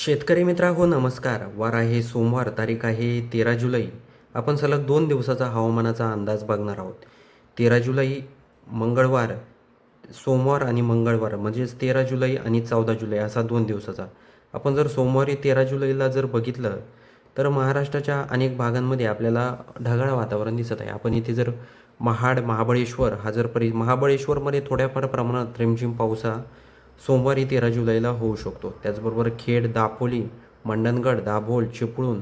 शेतकरी मित्रा नमस्कार. वार आहे सोमवार, तारीख आहे 13 जुलै. आपण सलग 2 दिवसाचा हवामानाचा अंदाज बघणार आहोत. 13 जुलै मंगळवार, सोमवार आणि मंगळवार म्हणजेच 13 जुलै आणि 14 जुलै असा 2 दिवसाचा. आपण जर सोमवारी 13 जुलैला जर बघितलं तर महाराष्ट्राच्या अनेक भागांमध्ये आपल्याला ढगाळ वातावरण दिसत आहे. आपण इथे जर महाड, महाबळेश्वर हा जर महाबळेश्वरमध्ये थोड्याफार प्रमाणात रिमझिम पाऊस हा सोमवारी 13 जुलैला होऊ शकतो. त्याचबरोबर खेड, दापोली, मंडणगड, दाभोळ, चिपळूण,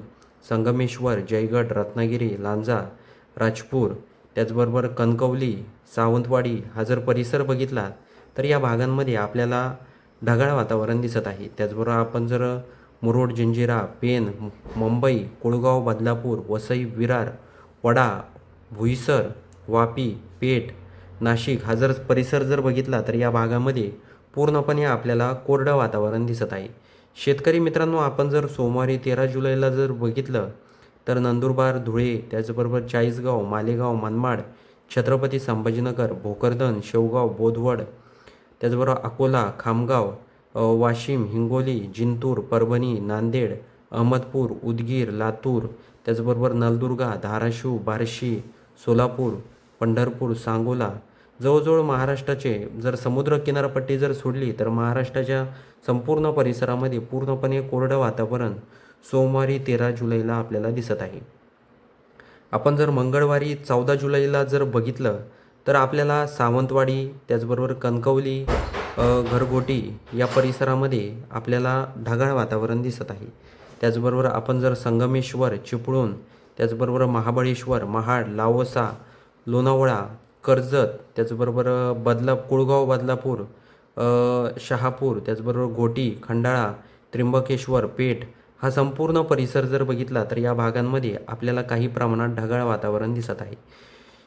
संगमेश्वर, जयगड, रत्नागिरी, लांजा, राजपूर, त्याचबरोबर कणकवली, सावंतवाडी हा जर परिसर बघितला तर या भागांमध्ये आपल्याला ढगाळ वातावरण दिसत आहे. त्याचबरोबर आपण जर मुरुड, जंजिरा, पेण, मुंबई, कुळगाव, बदलापूर, वसई, विरार, वडा, भुईसर, वापी, पेठ, नाशिक हा जर परिसर जर बघितला तर या भागामध्ये पूर्णपणे आपल्याला कोरडं वातावरण दिसत आहे. शेतकरी मित्रांनो, आपण जर सोमवारी 13 जुलैला जर बघितलं तर नंदुरबार, धुळे, त्याचबरोबर चाळीसगाव, मालेगाव, मनमाड, छत्रपती संभाजीनगर, भोकरदन, शेवगाव, बोदवड, त्याचबरोबर अकोला, खामगाव, वाशिम, हिंगोली, जिंतूर, परभणी, नांदेड, अहमदपूर, उदगीर, लातूर, त्याचबरोबर नलदुर्गा, धाराशिव, बार्शी, सोलापूर, पंढरपूर, सांगोला, जवळजवळ महाराष्ट्राचे जर समुद्र किनारपट्टी जर सोडली तर महाराष्ट्राच्या संपूर्ण परिसरामध्ये पूर्णपणे कोरडं वातावरण सोमवारी 13 जुलैला आपल्याला दिसत आहे. आपण जर मंगळवारी 14 जुलैला जर बघितलं तर आपल्याला सावंतवाडी, त्याचबरोबर कणकवली, घरगोटी या परिसरामध्ये आपल्याला ढगाळ वातावरण दिसत आहे. त्याचबरोबर आपण जर संगमेश्वर, चिपळूण, त्याचबरोबर महाबळेश्वर, महाड, लावसा, लोणावळा, कर्जत, त्याचबरोबर कुळगाव, बदलापूर, शहापूर, त्याचबरोबर घोटी, खंडाळा, त्र्यंबकेश्वर, पेठ हा संपूर्ण परिसर जर बघितला तर या भागांमध्ये आपल्याला काही प्रमाणात ढगाळ वातावरण दिसत आहे.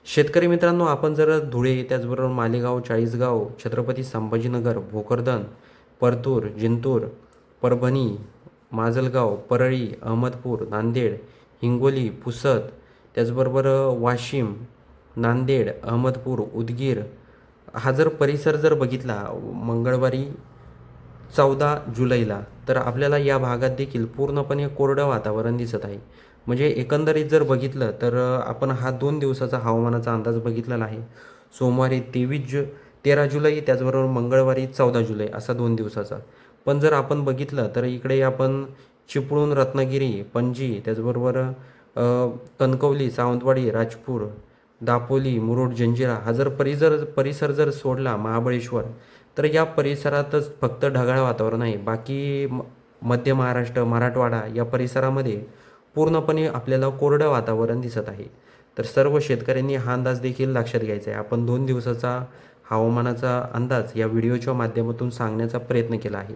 शेतकरी मित्रांनो, आपण जर धुळे, त्याचबरोबर मालेगाव, चाळीसगाव, छत्रपती संभाजीनगर, भोकरदन, परतूर, जिंतूर, परभणी, माजलगाव, परळी, अहमदपूर, नांदेड, हिंगोली, पुसद, त्याचबरोबर वाशिम, नांदेड, अहमदपूर, उदगीर हा जर परिसर जर बघितला मंगळवारी 14 जुलैला तर आपल्याला या भागात देखील पूर्णपणे कोरडं वातावरण दिसत आहे. म्हणजे एकंदरीत जर बघितलं तर आपण हा 2 दिवसाचा हवामानाचा अंदाज बघितलेला आहे. सोमवारी 13 जुलै, त्याचबरोबर मंगळवारी 14 जुलै असा 2 दिवसाचा. पण जर आपण बघितलं तर इकडे आपण चिपळूण, रत्नागिरी, पणजी, त्याचबरोबर कणकवली, सावंतवाडी, राजपूर, दापोली, मुरुड, जंजिरा हा जर परिसर जर सोडला महाबळेश्वर तर या परिसरातच फक्त ढगाळ वातावरण आहे. बाकी मध्य महाराष्ट्र, मराठवाडा या परिसरामध्ये पूर्णपणे आपल्याला कोरडं वातावरण दिसत आहे. तर सर्व शेतकऱ्यांनी हा अंदाज देखील लक्षात घ्यायचा आहे. आपण 2 दिवसाचा हवामानाचा अंदाज या व्हिडिओच्या माध्यमातून सांगण्याचा प्रयत्न केला आहे.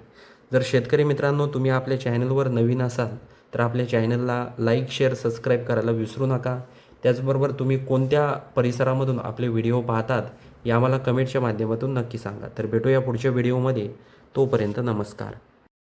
जर शेतकरी मित्रांनो तुम्ही आपल्या चॅनलवर नवीन असाल तर आपल्या चॅनलला लाईक, शेअर, सबस्क्राईब करायला विसरू नका. त्याचबरोबर तुम्ही कोणत्या परिसरामधून आपले व्हिडिओ पाहतात हे आम्हाला कमेंटच्या माध्यमातून नक्की सांगा. तर भेटूया पुढच्या व्हिडिओमध्ये. तोपर्यंत नमस्कार.